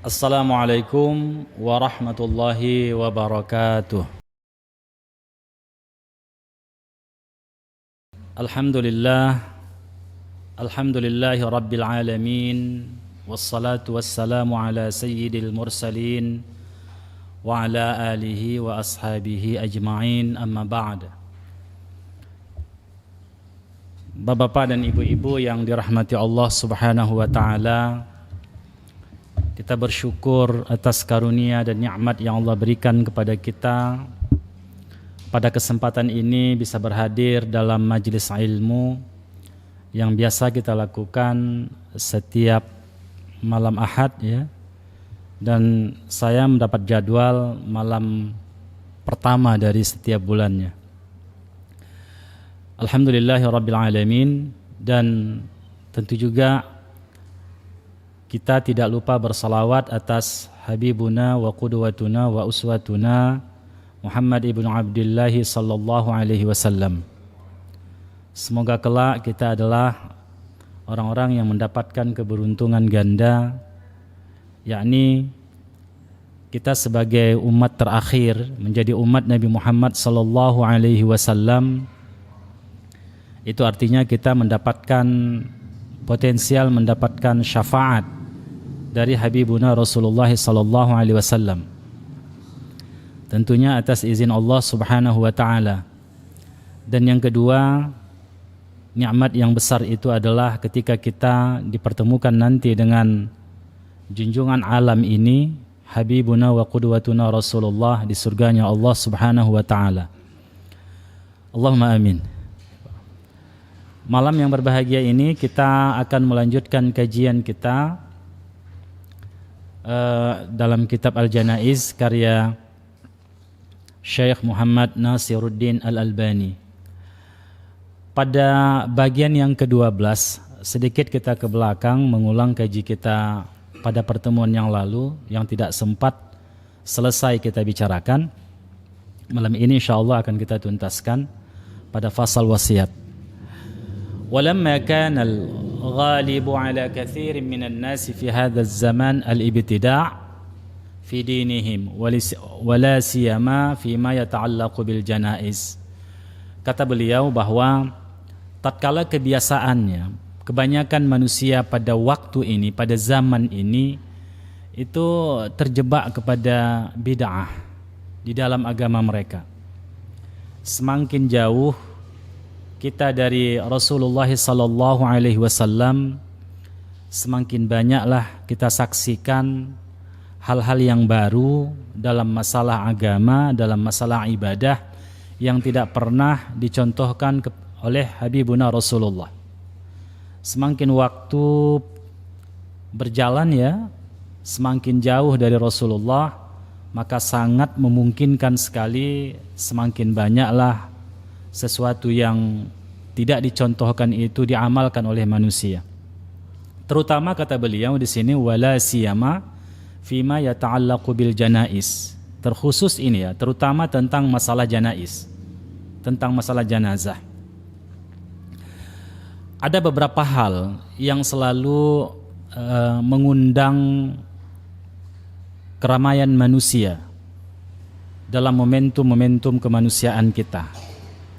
Assalamualaikum warahmatullahi wabarakatuh. Alhamdulillah, alhamdulillahi rabbil alamin, wassalatu wassalamu ala sayyidil mursalin wa ala alihi wa ashabihi ajma'in, amma ba'd. Bapak-bapak dan ibu-ibu yang dirahmati Allah Subhanahu wa taala, kita bersyukur atas karunia dan nikmat yang Allah berikan kepada kita. Pada kesempatan ini bisa berhadir dalam majelis ilmu yang biasa kita lakukan setiap malam Ahad ya. Dan saya mendapat jadwal malam pertama dari setiap bulannya. Alhamdulillahirabbil alamin, dan tentu juga kita tidak lupa bersalawat atas Habibuna wa qudwatuna wa uswatuna Muhammad ibnu Abdullah sallallahu alaihi wasallam. Semoga kelak kita adalah orang-orang yang mendapatkan keberuntungan ganda, yakni kita sebagai umat terakhir menjadi umat Nabi Muhammad sallallahu alaihi wasallam. Itu artinya kita mendapatkan potensial mendapatkan syafaat dari Habibuna Rasulullah sallallahu alaihi wasallam. Tentunya atas izin Allah Subhanahu wa taala. Dan yang kedua, nikmat yang besar itu adalah ketika kita dipertemukan nanti dengan junjungan alam ini, Habibuna wa qudwatuna Rasulullah, di surganya Allah Subhanahu wa taala. Allahumma amin. Malam yang berbahagia ini kita akan melanjutkan kajian kita dalam kitab Al-Janaiz karya Syekh Muhammad Nasiruddin Al-Albani. Pada bagian yang ke-12, sedikit kita ke belakang mengulang kaji kita pada pertemuan yang lalu yang tidak sempat selesai kita bicarakan. Malam ini insyaallah akan kita tuntaskan pada fasal wasiat. ولما كان الغالب على كثير من الناس في هذا الزمان الابتداع في دينهم ولا سيما فيما يتعلق بالجنائز. Kata beliau bahwa tatkala kebiasaannya kebanyakan manusia pada waktu ini, pada zaman ini itu terjebak kepada bid'ah di dalam agama mereka. Semakin jauh kita dari Rasulullah sallallahu alaihi wasallam, semakin banyaklah kita saksikan hal-hal yang baru dalam masalah agama, dalam masalah ibadah yang tidak pernah dicontohkan oleh Habibuna Rasulullah. Semakin waktu berjalan ya, semakin jauh dari Rasulullah, maka sangat memungkinkan sekali semakin banyaklah sesuatu yang tidak dicontohkan itu diamalkan oleh manusia. Terutama kata beliau di sini wala siyama fima yata'allaqu bil janaiz. Terkhusus ini ya, terutama tentang masalah janaiz, tentang masalah jenazah. Ada beberapa hal yang selalu mengundang keramaian manusia dalam momentum-momentum kemanusiaan kita.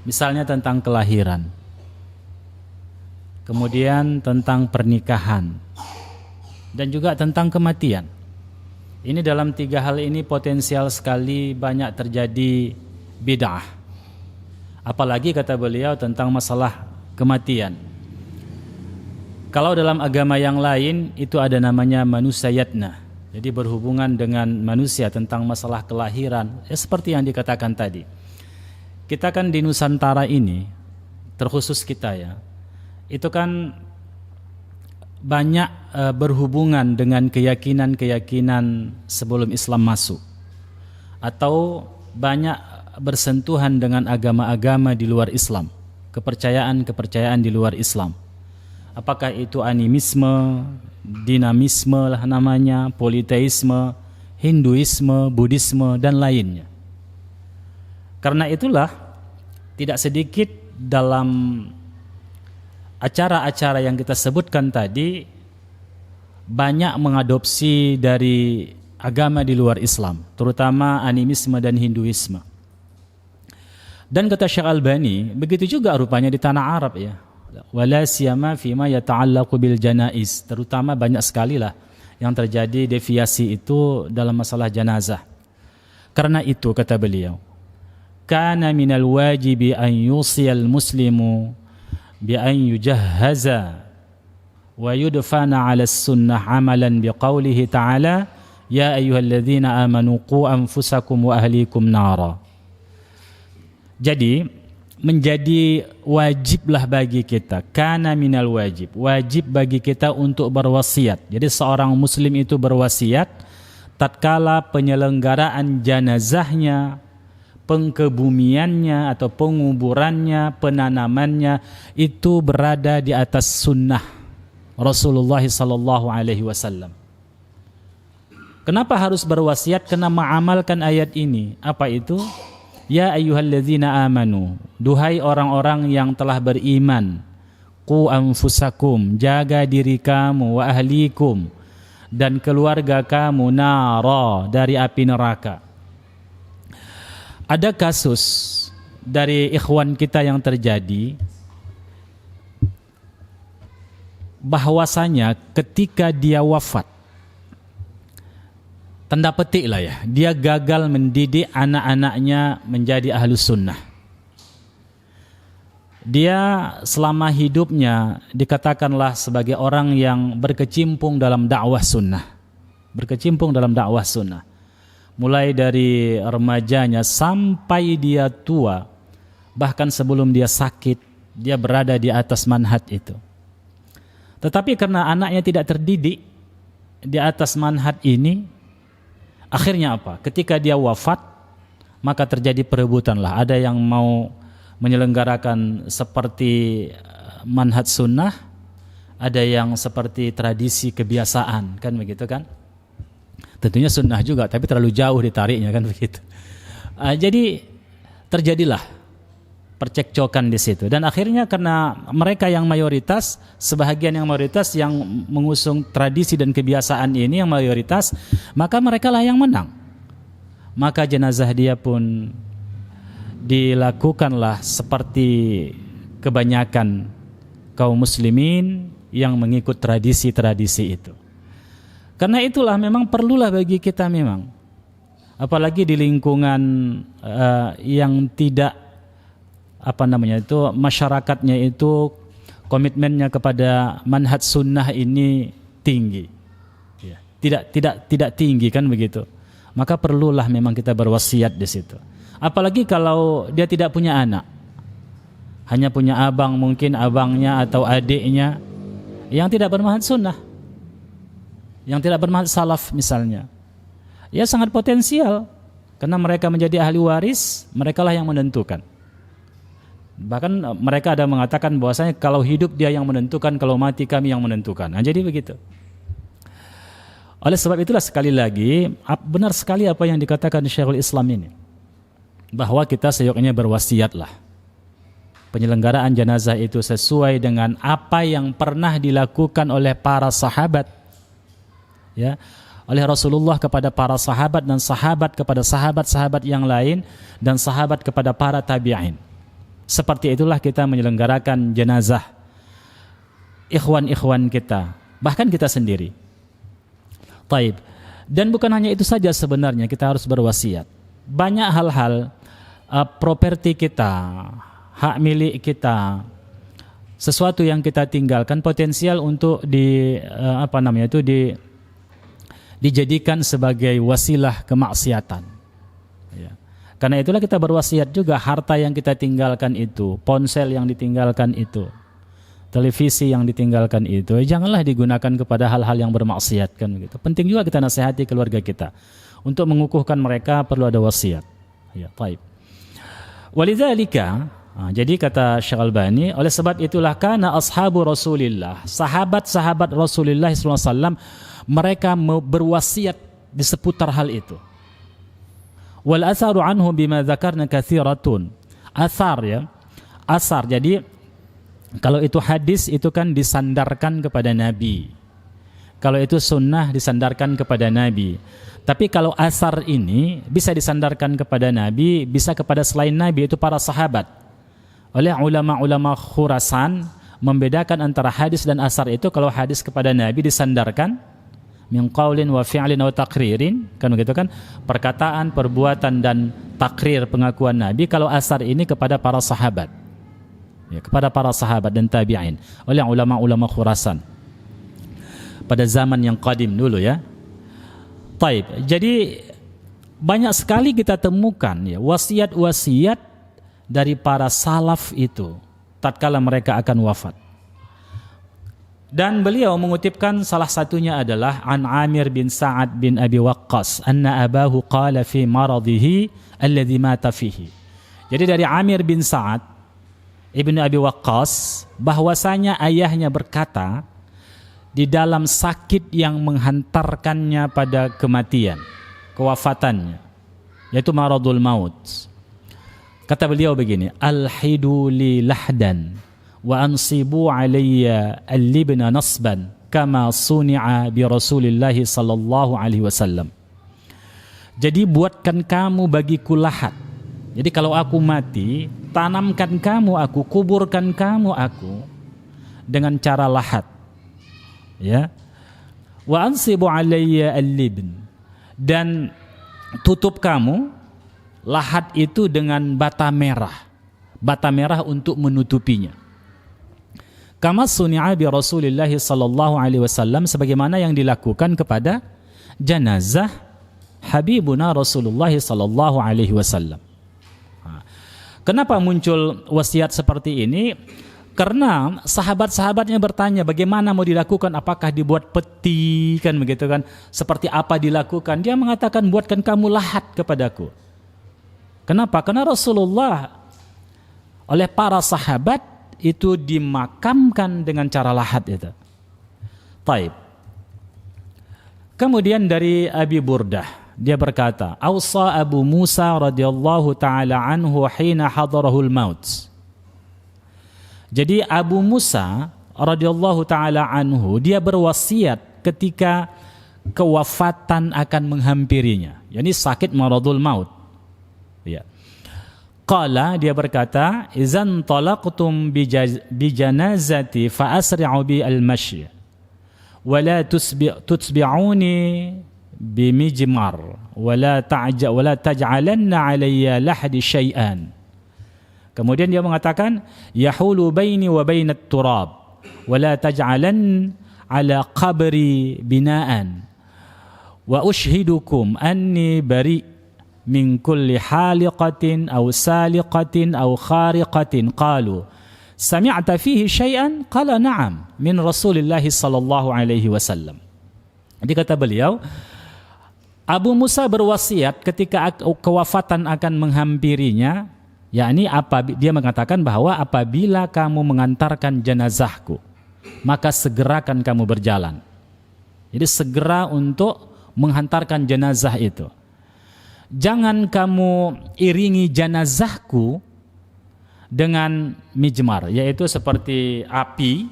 Misalnya tentang kelahiran, kemudian tentang pernikahan, dan juga tentang kematian. Ini dalam tiga hal ini potensial sekali banyak terjadi bid'ah. Apalagi kata beliau tentang masalah kematian. Kalau dalam agama yang lain itu ada namanya manusayatna. Jadi berhubungan dengan manusia tentang masalah kelahiran. Seperti yang dikatakan tadi. Kita kan di Nusantara ini, terkhusus kita ya, itu kan banyak berhubungan dengan keyakinan-keyakinan sebelum Islam masuk, atau banyak bersentuhan dengan agama-agama di luar Islam, kepercayaan-kepercayaan di luar Islam. Apakah itu animisme, dinamisme lah namanya, politeisme, Hinduisme, Buddhisme, dan lainnya. Karena itulah tidak sedikit dalam acara-acara yang kita sebutkan tadi banyak mengadopsi dari agama di luar Islam, terutama animisme dan Hinduisme. Dan kata Syekh Albani, begitu juga rupanya di tanah Arab ya. Wala siyama fima yata'allaqu bil janaiz, terutama banyak sekali lah yang terjadi deviasi itu dalam masalah jenazah. Karena itu kata beliau, kana minal wajibi an yusiyal muslimu bi an yujahhaza wa yudfana 'ala sunnah 'amalan biqaulihi ta'ala ya ayyuhalladzina amanu qu anfusakum wa ahlikum nara. Jadi menjadi wajiblah bagi kita, kana minal wajib bagi kita untuk berwasiat. Jadi seorang muslim itu berwasiat tatkala penyelenggaraan jenazahnya, pengkebumiannya atau penguburannya, penanamannya itu berada di atas sunnah Rasulullah sallallahu alaihi wasallam. Kenapa harus berwasiat? Karena mengamalkan ayat ini. Apa itu? Ya ayyuhalladzina amanu, duhai orang-orang yang telah beriman, qu anfusakum, jaga diri kamu, wa ahlikum, dan keluarga kamu, nara, dari api neraka. Ada kasus dari ikhwan kita yang terjadi bahwasanya ketika dia wafat, tanda petik lah ya, dia gagal mendidik anak-anaknya menjadi ahlus sunnah. Dia selama hidupnya dikatakanlah sebagai orang yang berkecimpung dalam dakwah sunnah. Berkecimpung dalam dakwah sunnah. Mulai dari remajanya sampai dia tua, bahkan sebelum dia sakit, dia berada di atas manhaj itu. Tetapi karena anaknya tidak terdidik di atas manhaj ini, akhirnya apa? Ketika dia wafat, maka terjadi perebutan lah. Ada yang mau menyelenggarakan seperti manhaj sunnah, ada yang seperti tradisi kebiasaan, kan begitu kan? Tentunya sunnah juga, tapi terlalu jauh ditariknya, kan begitu. Jadi terjadilah percekcokan di situ. Dan akhirnya karena mereka yang mayoritas, sebahagian yang mayoritas yang mengusung tradisi dan kebiasaan ini yang mayoritas, maka mereka lah yang menang. Maka jenazah dia pun dilakukanlah seperti kebanyakan kaum muslimin yang mengikut tradisi-tradisi itu. Karena itulah memang perlulah bagi kita memang, apalagi di lingkungan yang tidak masyarakatnya itu komitmennya kepada manhaj sunnah ini tinggi, ya. Tidak tinggi, kan begitu. Maka perlulah memang kita berwasiat di situ. Apalagi kalau dia tidak punya anak, hanya punya abang, mungkin abangnya atau adiknya yang tidak bermanhaj sunnah, yang tidak bermanhaj salaf misalnya, ya sangat potensial karena mereka menjadi ahli waris, merekalah yang menentukan. Bahkan mereka ada mengatakan bahwasanya kalau hidup dia yang menentukan, kalau mati kami yang menentukan. Nah, jadi begitu. Oleh sebab itulah sekali lagi benar sekali apa yang dikatakan Syekhul Islam ini, bahwa kita seyoknya berwasiatlah. Penyelenggaraan jenazah itu sesuai dengan apa yang pernah dilakukan oleh para sahabat, ya, oleh Rasulullah kepada para sahabat, dan sahabat kepada sahabat-sahabat yang lain, dan sahabat kepada para tabi'in. Seperti itulah kita menyelenggarakan jenazah ikhwan-ikhwan kita, bahkan kita sendiri. Taib. Dan bukan hanya itu saja sebenarnya kita harus berwasiat. Banyak hal-hal, properti kita, hak milik kita, sesuatu yang kita tinggalkan potensial untuk dijadikan sebagai wasilah kemaksiatan. Ya. Karena itulah kita berwasiat juga, harta yang kita tinggalkan itu, ponsel yang ditinggalkan itu, televisi yang ditinggalkan itu, janganlah digunakan kepada hal-hal yang bermaksiat, kan begitu. Penting juga kita nasihati keluarga kita. Untuk mengukuhkan mereka perlu ada wasiat. Ya, baik. Walidzalika, jadi kata Syekh Albani, oleh sebab itulah kana ashabu Rasulillah, sahabat-sahabat Rasulullah SAW, mereka berwasiat di seputar hal itu. Wal atharu anhu bima dzakarna katsiratun. Athar, ya. Asar. Jadi kalau itu hadis itu kan disandarkan kepada Nabi. kalau itu sunnah disandarkan kepada Nabi. Tapi kalau asar ini bisa disandarkan kepada Nabi, bisa kepada selain Nabi, itu para sahabat. Oleh ulama-ulama Khurasan membedakan antara hadis dan asar itu, kalau hadis kepada Nabi disandarkan min qaulin wa fi'lin wa taqririn, kan begitu kan, perkataan, perbuatan dan takrir pengakuan Nabi. Kalau asar ini kepada para sahabat, ya, kepada para sahabat dan tabi'in oleh ulama-ulama Khurasan pada zaman yang qadim dulu, ya. Taib. Jadi banyak sekali kita temukan, ya, wasiat-wasiat dari para salaf itu tatkala mereka akan wafat. Dan beliau mengutipkan salah satunya adalah an Amir bin Sa'ad bin Abi Waqqas anna abahu qala fi maradihi alladhi mata fihi. Jadi dari Amir bin Sa'ad ibn Abi Waqqas bahwasanya ayahnya berkata di dalam sakit yang menghantarkannya pada kematian, kewafatannya, yaitu maradul maut. Kata beliau begini, alhidu li lahdan wa ansibu alayya al-libna nasban kama suni'a bi Rasulillah sallallahu alaihi wasallam. Jadi buatkan kamu bagiku lahat. Jadi kalau aku mati, tanamkan kamu aku, kuburkan kamu aku dengan cara lahat. Ya. Wa ansibu alayya al-libn, dan tutup kamu lahat itu dengan bata merah untuk menutupinya. Kama suni'a bi Rasulillah sallallahu alaihi wasallam, sebagaimana yang dilakukan kepada jenazah Habibuna Rasulullah sallallahu alaihi wasallam. Kenapa muncul wasiat seperti ini? Karena sahabat-sahabatnya bertanya bagaimana mau dilakukan, apakah dibuat peti, kan begitu kan, seperti apa dilakukan. Dia mengatakan buatkan kamu lahat kepadaku. Kenapa? Karena Rasulullah oleh para sahabat itu dimakamkan dengan cara lahat itu. Taib. Kemudian dari Abi Burdah, dia berkata, "Ausa Abu Musa radhiyallahu taala anhu hina hadarahul maut." Jadi Abu Musa radhiyallahu taala anhu dia berwasiat ketika kewafatan akan menghampirinya, yakni sakit maradul maut. Ya. Qala, dia berkata, "Izan talaqtum bi janazati fa asri'u bi al-mashi wa la tutbi'uni bi mijmar wa la taj'alanna 'alayya lahdi syai'an." Kemudian dia mengatakan, "Yahulu baini wa bainat turab wa la taj'alan 'ala qabri bina'an wa ushhidukum anni bari min kulli haliqatin aw saliqatin aw khariqatin." Qalu, "Sami'ta fihi syai'an?" Qala, "Na'am, min Rasulillah sallallahu alaihi wasallam." Jadi kata beliau, Abu Musa berwasiat ketika kewafatan akan menghampirinya, yakni dia mengatakan bahwa apabila kamu mengantarkan jenazahku, maka segerakan kamu berjalan. Jadi segera untuk menghantarkan jenazah itu. Jangan kamu iringi jenazahku dengan mijmar, yaitu seperti api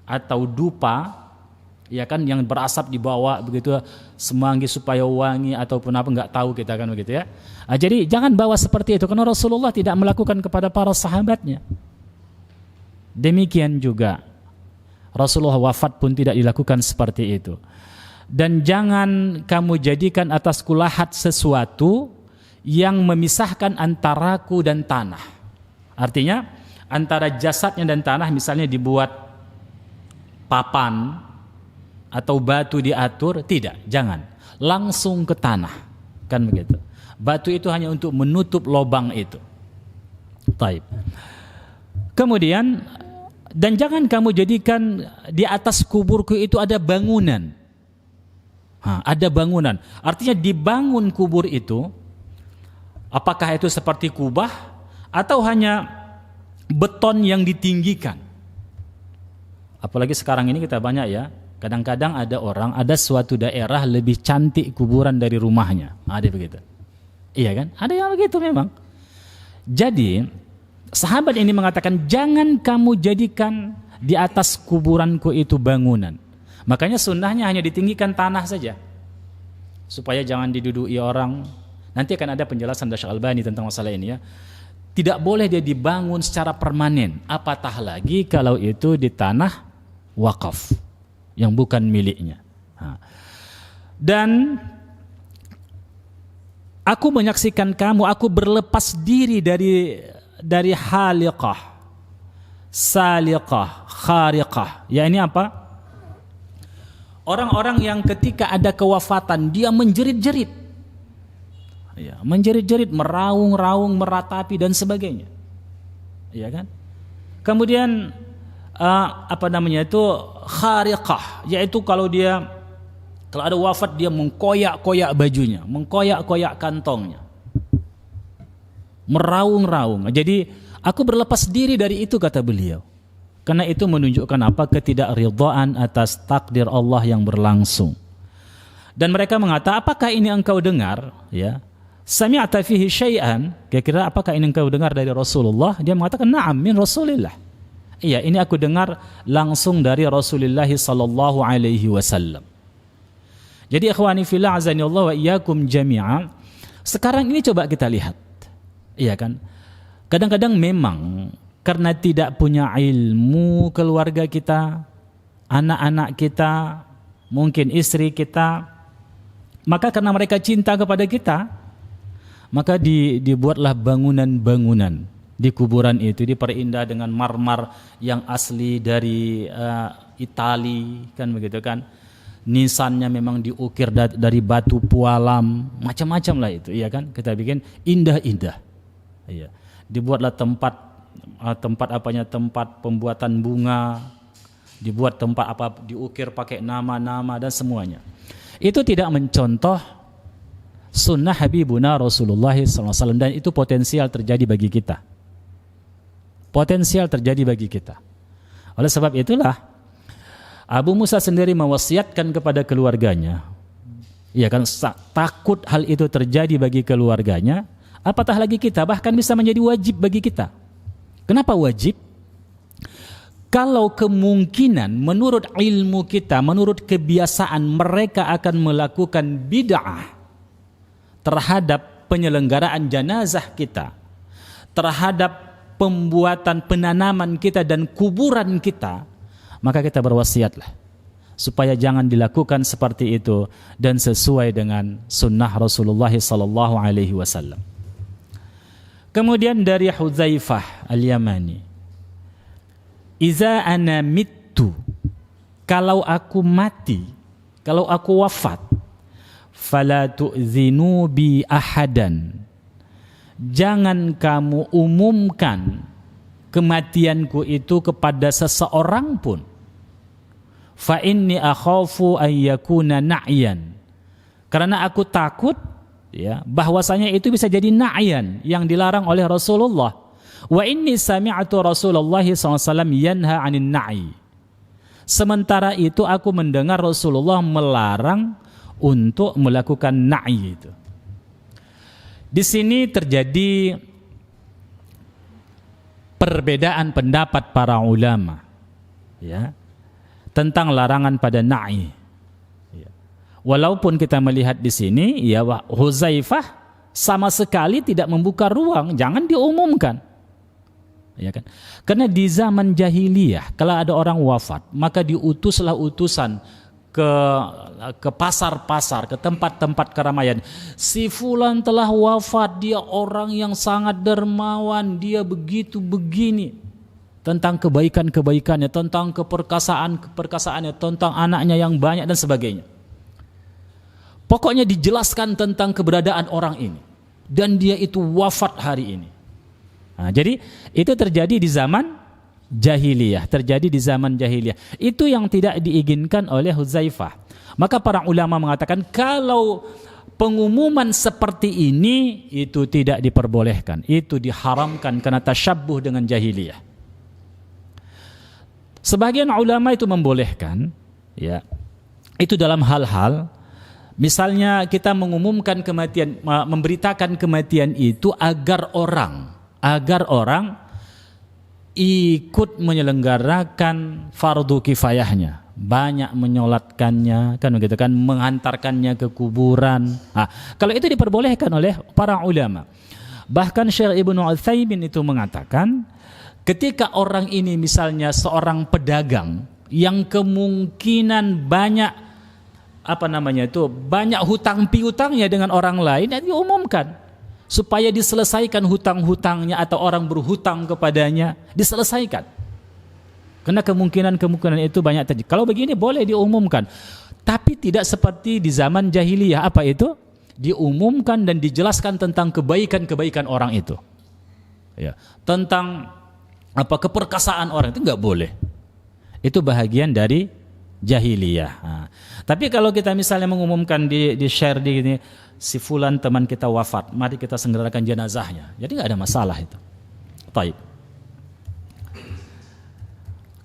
atau dupa, ya kan, yang berasap dibawa begitu semanggi supaya wangi ataupun apa, nggak tahu kita kan begitu, ya. Jadi jangan bawa seperti itu, karena Rasulullah tidak melakukan kepada para sahabatnya. Demikian juga Rasulullah wafat pun tidak dilakukan seperti itu. Dan jangan kamu jadikan atasku lahat sesuatu yang memisahkan antaraku dan tanah. Artinya antara jasadnya dan tanah, misalnya dibuat papan atau batu diatur, tidak, jangan. Langsung ke tanah, kan begitu. Batu itu hanya untuk menutup lubang itu. Taib. Kemudian, dan jangan kamu jadikan di atas kuburku itu ada bangunan. Ada bangunan. Artinya dibangun kubur itu, apakah itu seperti kubah atau hanya beton yang ditinggikan. Apalagi sekarang ini kita banyak, ya. Kadang-kadang ada suatu daerah lebih cantik kuburan dari rumahnya. Ada begitu. Iya kan? Ada yang begitu memang. Jadi sahabat ini mengatakan, jangan kamu jadikan di atas kuburanku itu bangunan. Makanya sunnahnya hanya ditinggikan tanah saja, supaya jangan diduduki orang. Nanti akan ada penjelasan dari Syekh Albani tentang masalah ini ya. Tidak boleh dia dibangun secara permanen, apatah lagi kalau itu di tanah wakaf yang bukan miliknya. Dan aku menyaksikan kamu, aku berlepas diri dari haliqah, saliqah, khariqah. Ya, ini apa? Orang-orang yang ketika ada kewafatan dia menjerit-jerit, ya, menjerit-jerit, meraung-raung, meratapi dan sebagainya, ya kan? Kemudian khariqah, yaitu kalau ada wafat dia mengkoyak-koyak bajunya, mengkoyak-koyak kantongnya, meraung-raung. Jadi aku berlepas diri dari itu, kata beliau, karena itu menunjukkan apa? Ketidakridhaan atas takdir Allah yang berlangsung. Dan mereka mengatakan, apakah ini engkau dengar? Ya, sami'ta fihi syai'an, kira-kira apakah ini engkau dengar dari Rasulullah? Dia mengatakan, na'am min Rasulillah. Iya, ini aku dengar langsung dari Rasulullah sallallahu alaihi wasallam. Jadi ikhwani fillah azanillahu wa iyyakum jami'a. Sekarang ini coba kita lihat. Iya kan? Kadang-kadang memang karena tidak punya ilmu keluarga kita, anak-anak kita, mungkin istri kita, maka karena mereka cinta kepada kita, maka dibuatlah bangunan-bangunan di kuburan itu, diperindah dengan marmer yang asli dari Itali, kan begitu kan? Nisannya memang diukir dari batu pualam, macam-macam lah itu, iya kan? Kita bikin indah-indah. Iya. Dibuatlah tempat pembuatan bunga, dibuat tempat diukir pakai nama-nama dan semuanya. Itu tidak mencontoh sunnah Habibuna Rasulullah SAW, dan itu potensial terjadi bagi kita. Potensial terjadi bagi kita. Oleh sebab itulah Abu Musa sendiri mewasiatkan kepada keluarganya, ya kan, takut hal itu terjadi bagi keluarganya, apatah lagi kita, bahkan bisa menjadi wajib bagi kita. Kenapa wajib? Kalau kemungkinan menurut ilmu kita, menurut kebiasaan mereka akan melakukan bid'ah terhadap penyelenggaraan jenazah kita, terhadap pembuatan penanaman kita dan kuburan kita, maka kita berwasiatlah supaya jangan dilakukan seperti itu dan sesuai dengan sunnah Rasulullah sallallahu alaihi wasallam. Kemudian dari Hudzaifah Al-Yamani, iza ana mittu, kalau aku mati, kalau aku wafat, fala tu'zinu bi ahadan, jangan kamu umumkan kematianku itu kepada seseorang pun. Fa inni akhafu an yakuna na'yan, karena aku takut, ya, bahwasanya itu bisa jadi na'yan yang dilarang oleh Rasulullah. Wa inni sami'tu Rasulullah SAW yanha 'anil na'i, sementara itu aku mendengar Rasulullah melarang untuk melakukan na'i itu. Di sini terjadi perbedaan pendapat para ulama, ya, tentang larangan pada na'i. Ya. Walaupun kita melihat di sini, ya, Hudzaifah sama sekali tidak membuka ruang, jangan diumumkan, ya kan? Karena di zaman jahiliyah, kalau ada orang wafat, maka diutuslah utusan ke pasar-pasar, ke tempat-tempat keramaian. Si fulan telah wafat, dia orang yang sangat dermawan, dia begitu begini, tentang kebaikan-kebaikannya, tentang keperkasaannya, tentang anaknya yang banyak dan sebagainya. Pokoknya dijelaskan tentang keberadaan orang ini, dan dia itu wafat hari ini. Nah, jadi itu terjadi di zaman jahiliyah, Itu yang tidak diinginkan oleh Hudzaifah. Maka para ulama mengatakan kalau pengumuman seperti ini itu tidak diperbolehkan, itu diharamkan karena tasyabbuh dengan jahiliyah. Sebagian ulama itu membolehkan, ya, itu dalam hal-hal, misalnya kita mengumumkan kematian, memberitakan kematian itu agar orang ikut menyelenggarakan fardu kifayahnya, banyak menyolatkannya, kan begitu kan, menghantarkannya ke kuburan. Kalau itu diperbolehkan oleh para ulama. Bahkan Syekh Ibnu Utsaimin itu mengatakan, ketika orang ini misalnya seorang pedagang yang kemungkinan banyak banyak hutang piutangnya dengan orang lain, dan diumumkan supaya diselesaikan hutang-hutangnya atau orang berhutang kepadanya diselesaikan. Karena kemungkinan itu banyak terjadi. Kalau begini boleh diumumkan, tapi tidak seperti di zaman jahiliyah. Apa itu? Diumumkan dan dijelaskan tentang kebaikan-kebaikan orang itu. Ya, tentang keperkasaan orang itu nggak boleh. Itu bahagian dari jahiliyah. Tapi kalau kita misalnya mengumumkan di share di ini, si fulan teman kita wafat, mari kita segerakan jenazahnya. Jadi nggak ada masalah itu. Baik.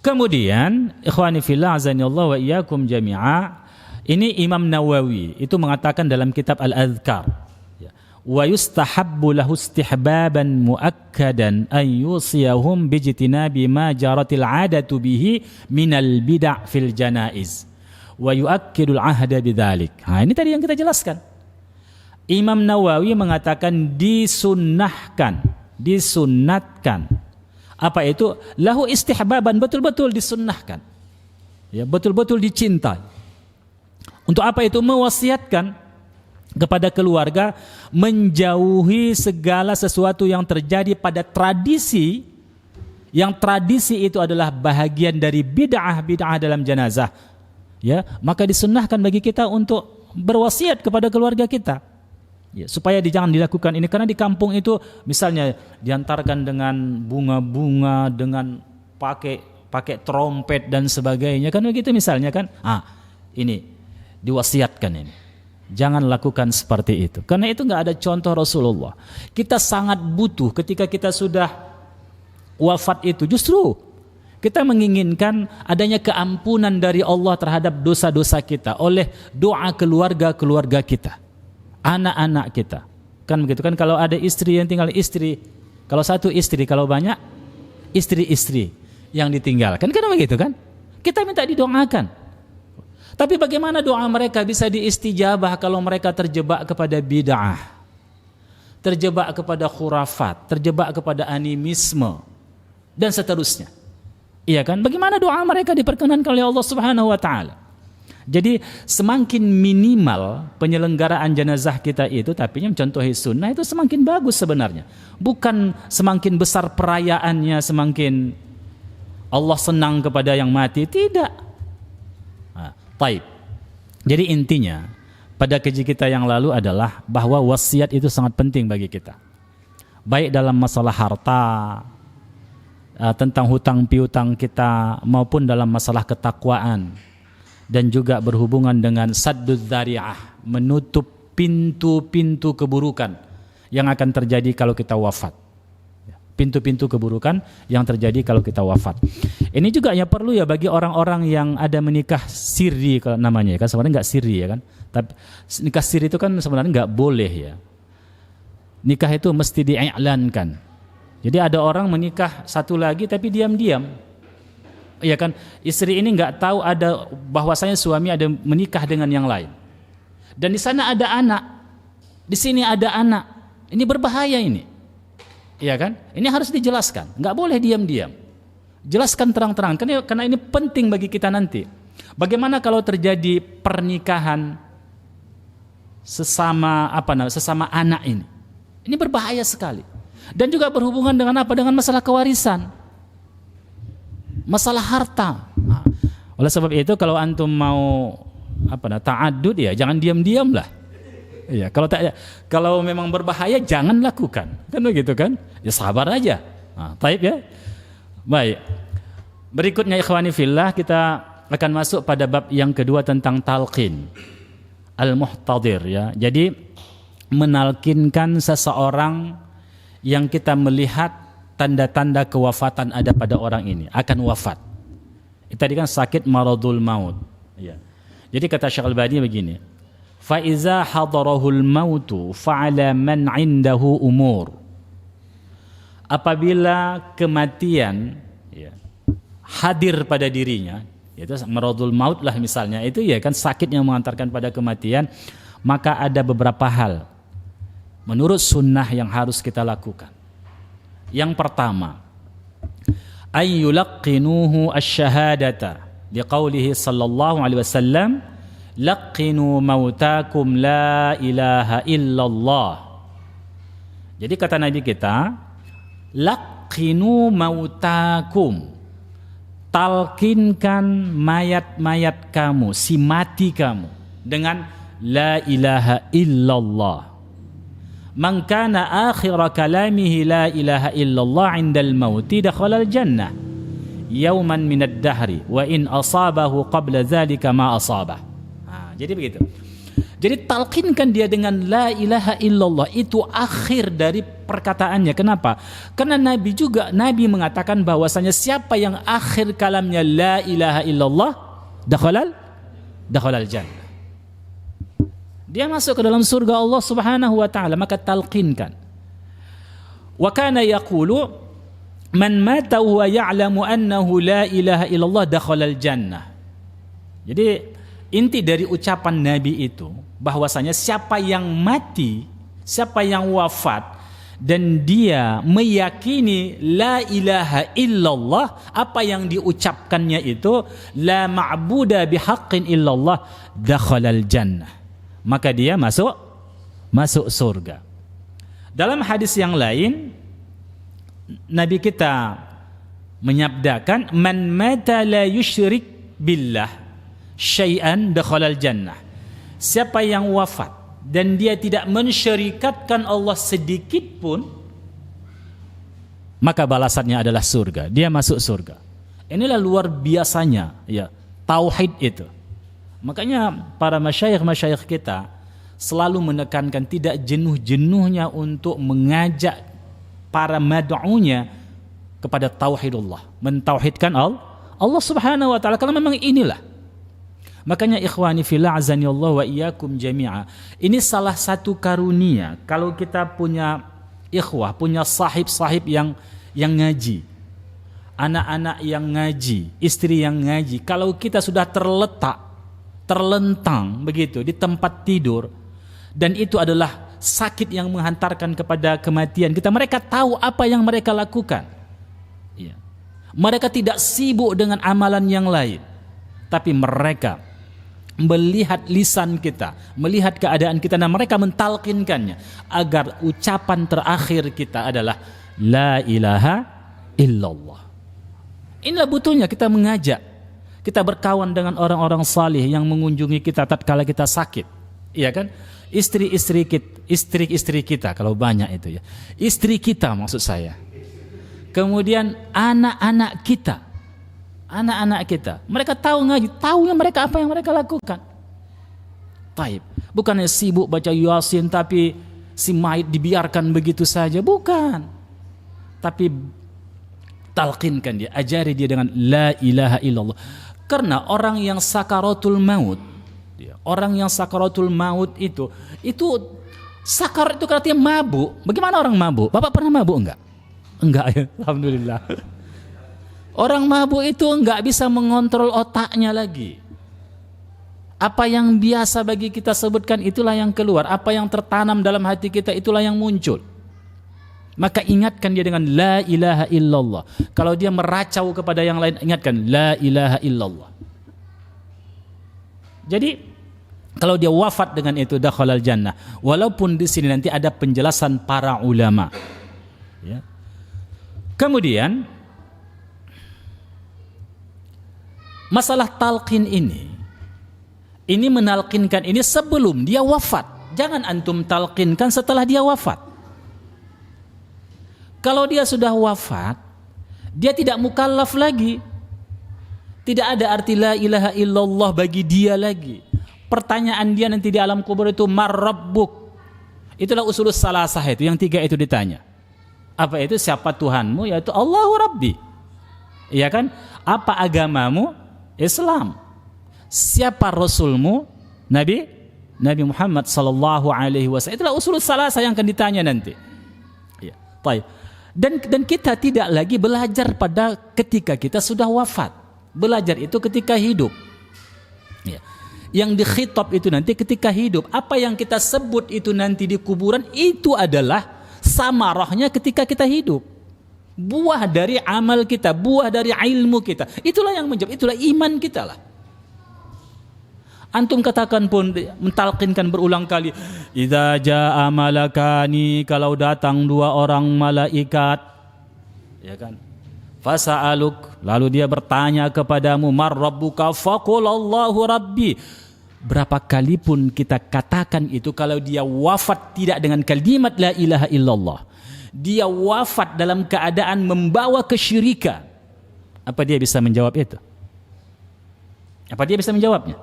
Kemudian, ikhwani fillah azanillahu wa iyyakum jami'a, ini Imam Nawawi itu mengatakan dalam kitab Al-Adhkar, wa yustahabbu lahu istihbaban muakkadan an yusiyahum bijtinabi ma jaratil 'adatu bihi minal bid'ah fil janaiz wa yuakkidul 'ahda bidzalik. Ini tadi yang kita jelaskan. Imam Nawawi mengatakan disunnatkan. Apa itu? Lahu istihbaban, betul-betul disunnahkan. Ya, betul-betul dicintai. Untuk apa itu? Mewasiatkan kepada keluarga menjauhi segala sesuatu yang terjadi pada tradisi, yang tradisi itu adalah bahagian dari bid'ah dalam jenazah. Ya, maka disunnahkan bagi kita untuk berwasiat kepada keluarga kita. Ya, supaya jangan dilakukan ini, karena di kampung itu misalnya diantarkan dengan bunga-bunga, dengan pakai trompet dan sebagainya, kan begitu misalnya kan. Ini diwasiatkan ini. Jangan lakukan seperti itu, karena itu nggak ada contoh Rasulullah. Kita sangat butuh ketika kita sudah wafat itu, justru kita menginginkan adanya keampunan dari Allah terhadap dosa-dosa kita oleh doa keluarga kita, anak-anak kita. Kan begitu kan, kalau ada istri yang tinggal istri, kalau satu istri, kalau banyak istri-istri yang ditinggalkan, kan begitu kan? Kita minta didoakan. Tapi bagaimana doa mereka bisa diistijabah kalau mereka terjebak kepada bid'ah, terjebak kepada khurafat, terjebak kepada animisme dan seterusnya. Iya kan? Bagaimana doa mereka diperkenankan oleh Allah Subhanahu wa taala? Jadi semakin minimal penyelenggaraan jenazah kita itu, tapi yang contohi sunnah, itu semakin bagus sebenarnya. Bukan semakin besar perayaannya, semakin Allah senang kepada yang mati, tidak. Baik. Jadi intinya pada kaji kita yang lalu adalah bahwa wasiat itu sangat penting bagi kita. Baik dalam masalah harta, tentang hutang piutang kita, maupun dalam masalah ketakwaan, dan juga berhubungan dengan saddud dzari'ah, menutup pintu-pintu keburukan yang akan terjadi kalau kita wafat. Pintu-pintu keburukan yang terjadi kalau kita wafat. Ini juga ya perlu ya bagi orang-orang yang ada menikah sirri kalau namanya, kan sebenarnya nggak sirri ya kan. Tapi nikah sirri itu kan sebenarnya nggak boleh ya. Nikah itu mesti diiklankan. Jadi ada orang menikah satu lagi tapi diam-diam. Ya kan, istri ini nggak tahu ada bahwasanya suami ada menikah dengan yang lain. Dan di sana ada anak, di sini ada anak. Ini berbahaya ini. Iya kan? Ini harus dijelaskan, nggak boleh diam-diam. Jelaskan terang-terang, karena ini penting bagi kita nanti. Bagaimana kalau terjadi pernikahan sesama anak ini? Ini berbahaya sekali. Dan juga berhubungan dengan apa? Dengan masalah kewarisan, masalah harta. Oleh sebab itu kalau antum mau ta'addud ya jangan diam-diam lah. Ya, kalau memang berbahaya jangan lakukan, kan begitu kan? Ya sabar aja. Baik ya. Baik. Berikutnya ikhwani fillah, kita akan masuk pada bab yang kedua tentang talqin al-muhtadir ya. Jadi menalkinkan seseorang yang kita melihat tanda-tanda kewafatan ada pada orang ini, akan wafat. Tadi kan sakit maradul maut. Ya. Jadi kata Syekh Al-Albani begini, فَإِذَا حَضَرَهُ الْمَوْتُ فَعَلَى مَنْ عِنْدَهُ أُمُورٌ. Apabila kematian hadir pada dirinya, yaitu maradul maut lah misalnya, itu ya kan sakit yang mengantarkan pada kematian, maka ada beberapa hal menurut sunnah yang harus kita lakukan. Yang pertama, ayyulaqqinuhu asy-syahadata liqaulihi sallallahu alaihi wasallam, laqinu mautakum la ilaha illallah. Jadi kata Nabi kita, laqinu mautakum, talkinkan mayat-mayat kamu, si mati kamu, dengan la ilaha illallah. Man kana akhira kalamihi la ilaha illallah indal mauti dakhala al-jannah yauman minad dahri wa in asabahu qabla dzalika ma asabah. Jadi begitu. Jadi talqinkan dia dengan la ilaha illallah, itu akhir dari perkataannya. Kenapa? Karena Nabi mengatakan bahwasanya siapa yang akhir kalamnya la ilaha illallah dakhalal jannah. Dia masuk ke dalam surga Allah Subhanahu wa taala, maka talqinkan. Wa kana yaqulu man mata wa ya'lamu annahu la ilaha illallah dakhalal jannah. Jadi inti dari ucapan Nabi itu bahwasanya siapa yang mati, siapa yang wafat dan dia meyakini la ilaha illallah, apa yang diucapkannya itu la ma'buda bihaqqin illallah dakhalal jannah, maka dia masuk surga. Dalam hadis yang lain Nabi kita menyabdakan man mata la yusyrik billah syai'an dakhalal jannah. Siapa yang wafat dan dia tidak mensyirikatkan Allah sedikit pun, maka balasannya adalah surga. Dia masuk surga. Inilah luar biasanya ya tauhid itu. Makanya para masyayikh kita selalu menekankan tidak jenuh-jenuhnya untuk mengajak para mad'unya kepada tauhidullah, mentauhidkan Allah Subhanahu wa taala, karena memang inilah. Makanya ikhwani fillah azani Allah wa iyyakum jami'a, ini salah satu karunia kalau kita punya ikhwah, punya sahib-sahib yang ngaji, anak-anak yang ngaji, istri yang ngaji. Kalau kita sudah terlentang begitu di tempat tidur, dan itu adalah sakit yang menghantarkan kepada kematian kita, mereka tahu apa yang mereka lakukan. Ya. Mereka tidak sibuk dengan amalan yang lain, tapi mereka melihat lisan kita, melihat keadaan kita, dan mereka mentalkinkannya agar ucapan terakhir kita adalah la ilaha illallah. Inilah butuhnya kita mengajak, kita berkawan dengan orang-orang salih yang mengunjungi kita tatkala kita sakit, iya kan? Istri-istri kita kalau banyak itu ya, istri kita maksud saya, kemudian anak-anak kita, mereka tahu ngaji, tahu yang mereka apa yang mereka lakukan. Taib, bukannya sibuk baca Yasin tapi si mayit dibiarkan begitu saja, bukan. Tapi talqinkan dia, ajari dia dengan la ilaha illallah. Karena orang yang sakaratul maut, itu sakar itu artinya mabuk. Bagaimana orang mabuk? Bapak pernah mabuk enggak? Enggak ya, alhamdulillah. Orang mabuk itu enggak bisa mengontrol otaknya lagi. Apa yang biasa bagi kita sebutkan itulah yang keluar, apa yang tertanam dalam hati kita itulah yang muncul. Maka ingatkan dia dengan la ilaha illallah. Kalau dia meracau kepada yang lain, ingatkan la ilaha illallah. Jadi kalau dia wafat dengan itu dakhalal jannah. Walaupun di sini nanti ada penjelasan para ulama. Ya. Kemudian masalah talqin ini menalkinkan ini sebelum dia wafat. Jangan antum talqinkan setelah dia wafat. Kalau dia sudah wafat, dia tidak mukallaf lagi. Tidak ada arti la ilaha illallah bagi dia lagi. Pertanyaan dia nanti di alam kubur itu mar rabbuk. Itulah usulus salasah itu, yang tiga itu ditanya. Apa itu? Siapa Tuhanmu? Yaitu Allahu Rabbi. Iya kan? Apa agamamu? Islam. Siapa Rasulmu? Nabi Muhammad sallallahu alaihi wasallam. Itulah usulus salasah yang akan ditanya nanti. Ya, baik. Dan kita tidak lagi belajar pada ketika kita sudah wafat. Belajar itu ketika hidup. Ya. Yang dikhitab itu nanti ketika hidup. Apa yang kita sebut itu nanti di kuburan itu adalah samarahnya ketika kita hidup. Buah dari amal kita, buah dari ilmu kita. Itulah yang menjawab, itulah iman kita lah. Antum katakan pun, mentalkinkan berulang kali, idza jaa malakani, kalau datang dua orang malaikat, ya kan? Fasa'aluk, lalu dia bertanya kepadamu, mar rabbuka, faqul Allahu rabbi. Berapa kali pun kita katakan itu, kalau dia wafat tidak dengan kalimat la ilaha illallah, dia wafat dalam keadaan membawa kesyirikan, apa dia bisa menjawab itu? Apa dia bisa menjawabnya?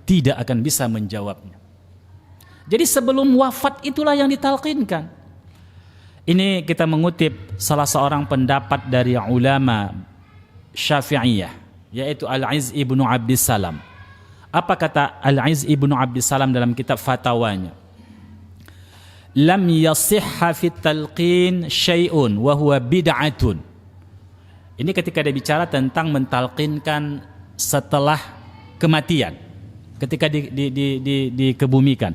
Tidak akan bisa menjawabnya. Jadi sebelum wafat itulah yang ditalqinkan. Ini kita mengutip salah seorang pendapat dari ulama Syafi'iyah, yaitu Al-Izz ibnu Abdissalam. Apa kata Al-Izz ibnu Abdissalam dalam kitab fatawanya? Lam yasihha fit talqin syai'un wa huwa bid'atun. Ini ketika dia bicara tentang mentalqinkan setelah kematian, ketika dikebumikan.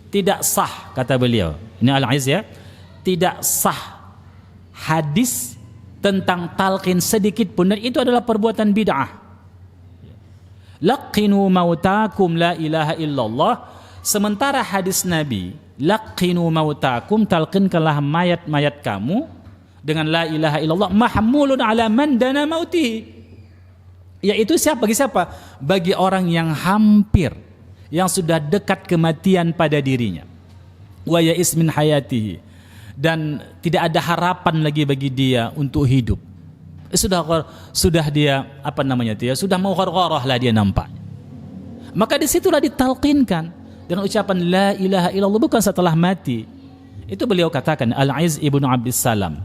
Tidak sah, kata beliau. Ini Al-Izz ya. Tidak sah hadis tentang talqin sedikit pun, dan itu adalah perbuatan bid'ah. Laqinu mautakum la ilaha illallah. Sementara hadis Nabi, laqinu mautakum, talqinkanlah mayat-mayat kamu dengan la ilaha illallah, mahmulun ala man dana mautihi. Yaitu siapa? Bagi siapa? Bagi orang yang hampir, yang sudah dekat kematian pada dirinya. Wa ya'is min hayatihi, dan tidak ada harapan lagi bagi dia untuk hidup. Sudah dia sudah mau ghargharah lah dia nampaknya. Maka disitulah ditalqinkan dengan ucapan la ilaha illallah, bukan setelah mati. Itu beliau katakan, Al-Izz ibnu Abdissalam.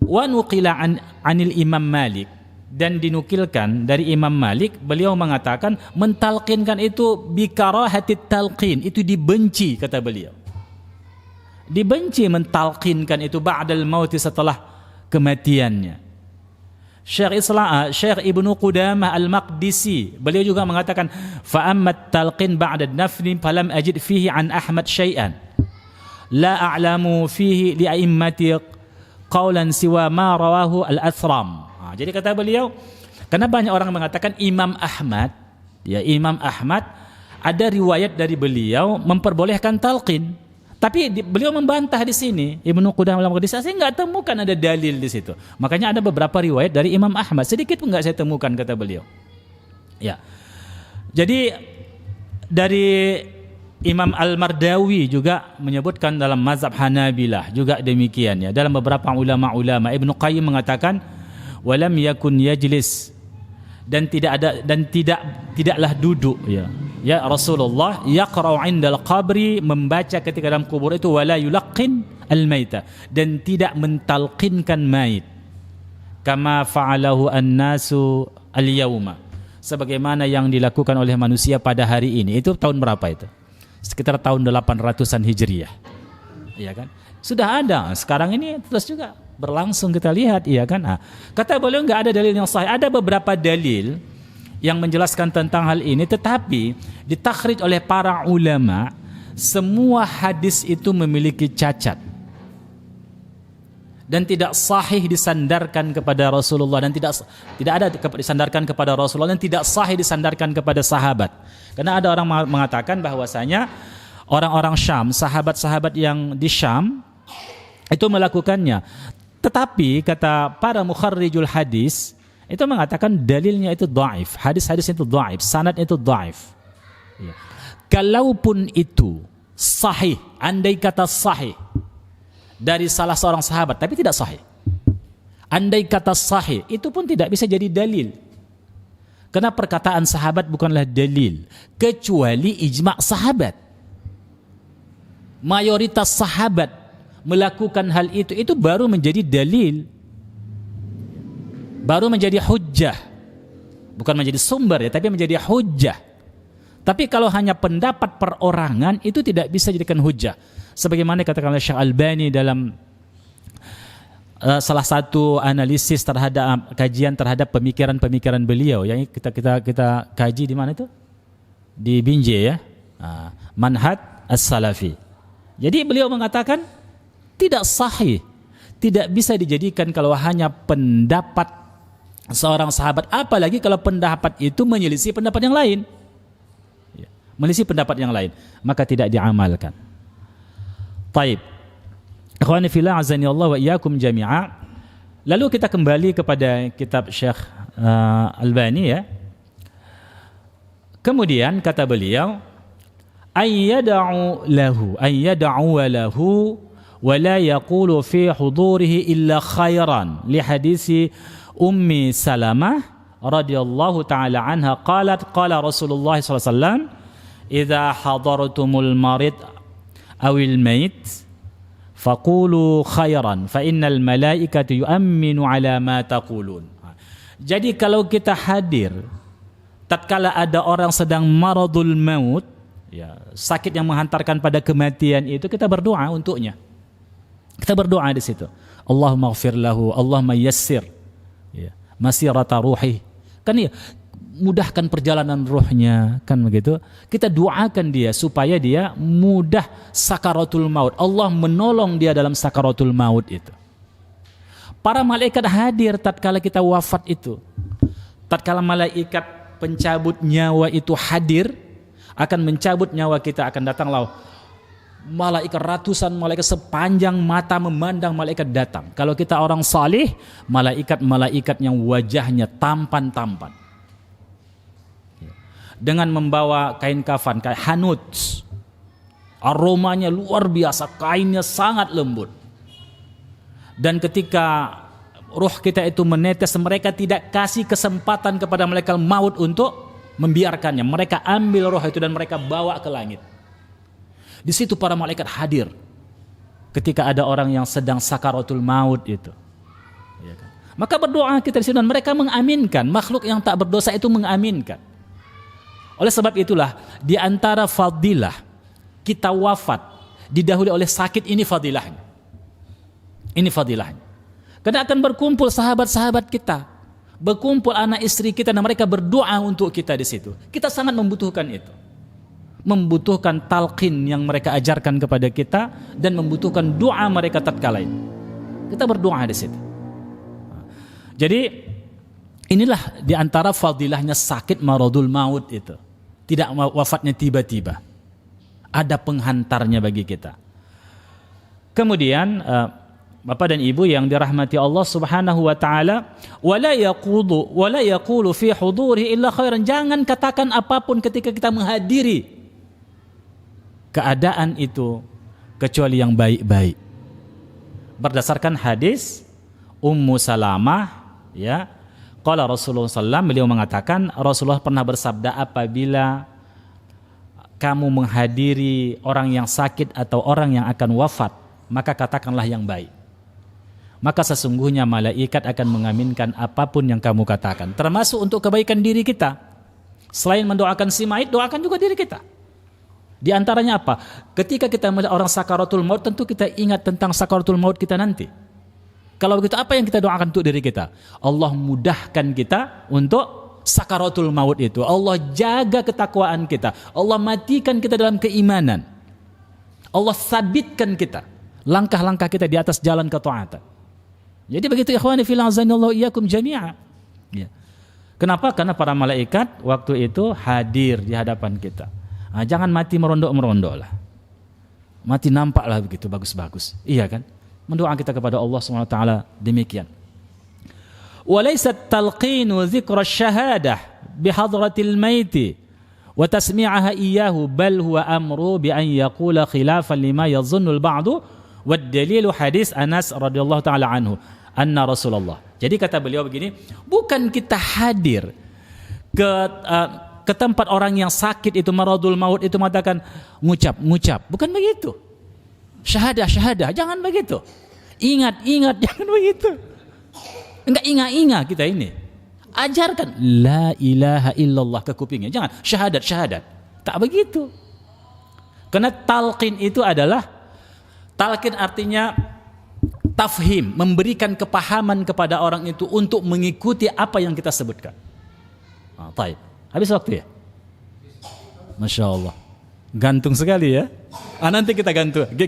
Wa nuqila anil Imam Malik, dan dinukilkan dari Imam Malik, beliau mengatakan mentalqinkan itu bikarahatit talqin, itu dibenci, kata beliau. Dibenci mentalqinkan itu ba'dal mauti, setelah kematiannya. Syekh Ibnu Qudamah Al-Maqdisi, beliau juga mengatakan fa ammat talqin ba'da nafni falam ajid fihi an Ahmad syai'an la a'lamu fihi li a'immati qawlan siwa ma rawahu al-Athram. Jadi kata beliau, karena banyak orang mengatakan Imam Ahmad ada riwayat dari beliau memperbolehkan talqin, tapi beliau membantah di sini. Ibnu Qudamah Al-Maqdisi, saya enggak temukan ada dalil di situ. Makanya ada beberapa riwayat dari Imam Ahmad, sedikit pun enggak saya temukan, kata beliau. Ya. Jadi dari Imam Al-Mardawi juga menyebutkan dalam mazhab Hanabilah juga demikian ya. Dalam beberapa ulama-ulama, Ibnu Qayyim mengatakan walam yakun yajlis, dan tidaklah duduk ya Rasulullah yaqra'u 'indal qabri, membaca ketika dalam kubur itu, wala yulaqqin al-maita, dan tidak mentalqinkan mayit, kama fa'alahu an-nasu al-yauma, sebagaimana yang dilakukan oleh manusia pada hari ini. Itu tahun berapa itu? Sekitar tahun 800-an Hijriah. Iya kan? Sudah ada. Sekarang ini terus juga berlangsung, kita lihat, iya kan? Kata beliau enggak ada dalil yang sahih. Ada beberapa dalil yang menjelaskan tentang hal ini, tetapi ditakhrij oleh para ulama, semua hadis itu memiliki cacat dan tidak sahih disandarkan kepada Rasulullah, dan tidak ada disandarkan kepada Rasulullah, dan tidak sahih disandarkan kepada sahabat. Karena ada orang mengatakan bahwasanya orang-orang Syam, sahabat-sahabat yang di Syam itu melakukannya. Tetapi kata para mukharrijul hadis itu mengatakan dalilnya itu dhaif, hadis-hadis itu dhaif, sanad itu dhaif. Ya. Kalaupun itu sahih, andai kata sahih dari salah seorang sahabat, tapi tidak sahih. Andai kata sahih, itu pun tidak bisa jadi dalil. Karena perkataan sahabat bukanlah dalil, kecuali ijma' sahabat. Mayoritas sahabat melakukan hal itu baru menjadi dalil, baru menjadi hujjah. Bukan menjadi sumber ya, tapi menjadi hujjah. Tapi kalau hanya pendapat perorangan, itu tidak bisa dijadikan hujjah. Sebagaimana katakan oleh Syekh Albani dalam salah satu analisis terhadap kajian terhadap pemikiran-pemikiran beliau yang kita kaji di mana itu? Di Binjai ya. Manhaj as-salafi. Jadi beliau mengatakan tidak sahih, tidak bisa dijadikan kalau hanya pendapat seorang sahabat, apalagi kalau pendapat itu menyelisih pendapat yang lain. Menyelisih pendapat yang lain, maka tidak diamalkan. Taib. Ikhwani fillah azani Allah wa iyyakum jami'a. Lalu kita kembali kepada kitab Syekh Albani ya. Kemudian kata beliau, ayyada'u lahu wa la yaqulu fi hudurihi illa khairan li hadisi Ummi Salamah radhiyallahu taala anha qalat qala Rasulullah sallallahu alaihi wasallam idza hadartumul marid awil mayit faqulu khairan fa innal malaikata yu'minu ala ma taqulun. Jadi kalau kita hadir tatkala ada orang sedang maradul maut, ya, sakit yang menghantarkan pada kematian itu, kita berdoa untuknya. Kita berdoa di situ. Allahumma ighfir lahu, Allahumma yassir ya, masirata ruhi. Kan ya, mudahkan perjalanan ruhnya, kan begitu. Kita doakan dia supaya dia mudah sakaratul maut. Allah menolong dia dalam sakaratul maut itu. Para malaikat hadir tatkala kita wafat itu. Tatkala malaikat pencabut nyawa itu hadir, akan mencabut nyawa kita, akan datanglah malaikat, ratusan malaikat sepanjang mata memandang malaikat datang. Kalau kita orang salih, malaikat-malaikat yang wajahnya tampan-tampan dengan membawa kain kafan, kain hanut, aromanya luar biasa, kainnya sangat lembut. Dan ketika ruh kita itu menetes, mereka tidak kasih kesempatan kepada malaikat maut untuk membiarkannya. Mereka ambil roh itu dan mereka bawa ke langit. Di situ para malaikat hadir ketika ada orang yang sedang sakaratul maut itu. Ya kan? Maka berdoa kita di situ dan mereka mengaminkan. Makhluk yang tak berdosa itu mengaminkan. Oleh sebab itulah di antara fadilah kita wafat didahului oleh sakit, ini fadilahnya. Ini fadilahnya. Karena akan berkumpul sahabat-sahabat kita, berkumpul anak istri kita dan mereka berdoa untuk kita di situ. Kita sangat membutuhkan itu. Membutuhkan talqin yang mereka ajarkan kepada kita dan membutuhkan doa mereka tatkala itu. Kita berdoa di situ. Jadi inilah di antara fadilahnya sakit maradul maut itu. Tidak wafatnya tiba-tiba. Ada penghantarnya bagi kita. Kemudian Bapak dan Ibu yang dirahmati Allah Subhanahu wa taala, wala yaqulu fi hudurihi illa khairan. Jangan katakan apapun ketika kita menghadiri keadaan itu kecuali yang baik-baik. Berdasarkan hadis Ummu Salamah, ya, qala Rasulullah sallallahu, beliau mengatakan Rasulullah pernah bersabda, apabila kamu menghadiri orang yang sakit atau orang yang akan wafat, maka katakanlah yang baik. Maka sesungguhnya malaikat akan mengaminkan apapun yang kamu katakan, termasuk untuk kebaikan diri kita. Selain mendoakan si mayit, doakan juga diri kita. Di antaranya apa? Ketika kita melihat orang sakaratul maut, tentu kita ingat tentang sakaratul maut kita nanti. Kalau begitu, apa yang kita doakan untuk diri kita? Allah mudahkan kita untuk sakaratul maut itu. Allah jaga ketakwaan kita. Allah matikan kita dalam keimanan. Allah sabitkan kita, langkah-langkah kita di atas jalan ketaatan. Jadi begitu ikhwani fillah azanillahu iyyakum jami'a. Ya. Kenapa? Karena para malaikat waktu itu hadir di hadapan kita. Nah, jangan mati merondok-merondok lah. Mati nampak lah begitu bagus-bagus. Iya kan? Mendoa kita kepada Allah SWT demikian. Walaysat talqinu dzikra syahadah bihadratil maiti wa tasmi'aha iyyahu bal huwa amru bi an yaqula khilafan lima yadhunnu al-ba'du wad dalilu hadis Anas radhiyallahu taala anhu anna Rasulullah. Jadi kata beliau begini, bukan kita hadir ke tempat orang yang sakit itu maradul maut itu mengatakan ngucap, bukan begitu. Syahadah, jangan begitu. Ingat, jangan begitu. Enggak ingat kita ini. Ajarkan la ilaha illallah ke kupingnya. Jangan syahadat. Tak begitu. Karena talqin itu adalah, talqin artinya tafhim, memberikan kepahaman kepada orang itu untuk mengikuti apa yang kita sebutkan. Taib. Habis waktu ya? Masya Allah. Gantung sekali ya. Nanti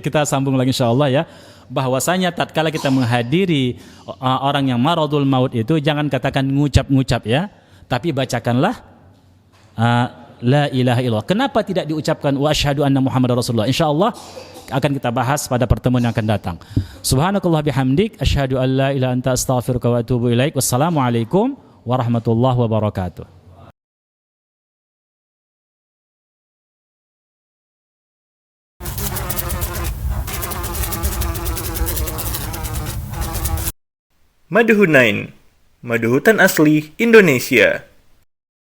kita sambung lagi insya Allah ya. Bahwasanya tatkala kita menghadiri orang yang maradul maut itu, jangan katakan ngucap-ngucap ya, tapi bacakanlah la ilaha illallah. Kenapa tidak diucapkan wa asyhadu anna Muhammadar Rasulullah? Insyaallah akan kita bahas pada pertemuan yang akan datang. Subhanakallah bihamdik asyhadu an la ilaha anta astaghfiruka wa atubu ilaik. Wassalamualaikum warahmatullahi wabarakatuh. Madu Hunain, madu hutan asli Indonesia.